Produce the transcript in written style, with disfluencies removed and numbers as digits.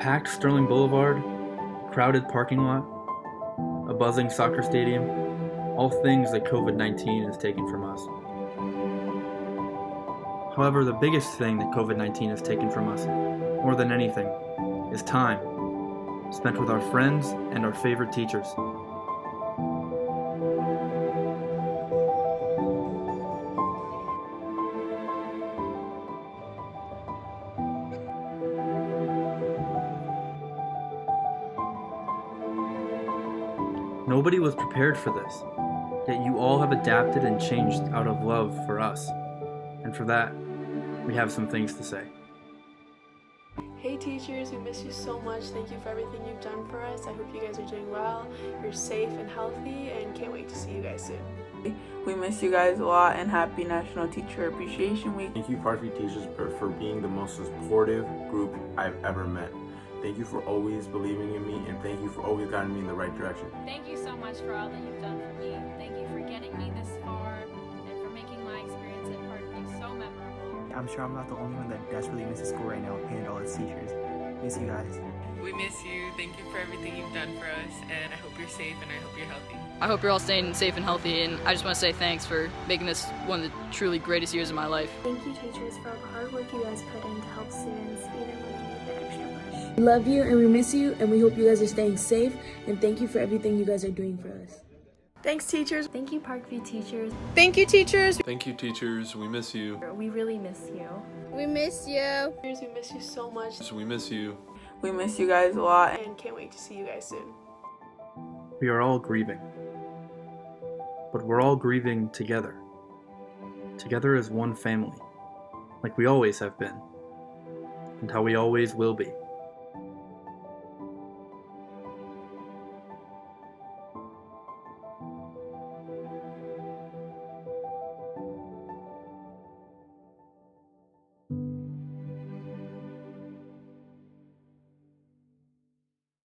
packed Sterling Boulevard, a crowded parking lot, a buzzing soccer stadium, all things that COVID-19 has taken from us. However, the biggest thing that COVID-19 has taken from us, more than anything, is time, spent with our friends and our favorite teachers. Nobody was prepared for this, yet you all have adapted and changed out of love for us. And for that, we have some things to say. Hey teachers, we miss you so much. Thank you for everything you've done for us. I hope you guys are doing well, you're safe and healthy, and can't wait to see you guys soon. We miss you guys a lot, and happy National Teacher Appreciation Week. Thank you, Parkview teachers, for being the most supportive group I've ever met. Thank you for always believing in me, and thank you for always guiding me in the right direction. Thank you so much for all that you've done for me. Thank you for getting me this far and for making my experience at Parkview so memorable. I'm sure I'm not the only one that desperately misses school right now and all its teachers. Miss you guys. We miss you. Thank you for everything you've done for us, and I hope you're safe and I hope you're healthy. I hope you're all staying safe and healthy, and I just want to say thanks for making this one of the truly greatest years of my life. Thank you, teachers, for all the hard work you guys put in to help students, even when they need the extra push. We love you and we miss you, and we hope you guys are staying safe, and thank you for everything you guys are doing for us. Thanks teachers. Thank you, Parkview teachers. Thank you, teachers. Thank you, teachers. We miss you. We really miss you. We miss you. Teachers, we miss you so much. We miss you. We miss you guys a lot, And can't wait to see you guys soon. We are all grieving. But we're all grieving together. Together as one family, like we always have been, and how we always will be.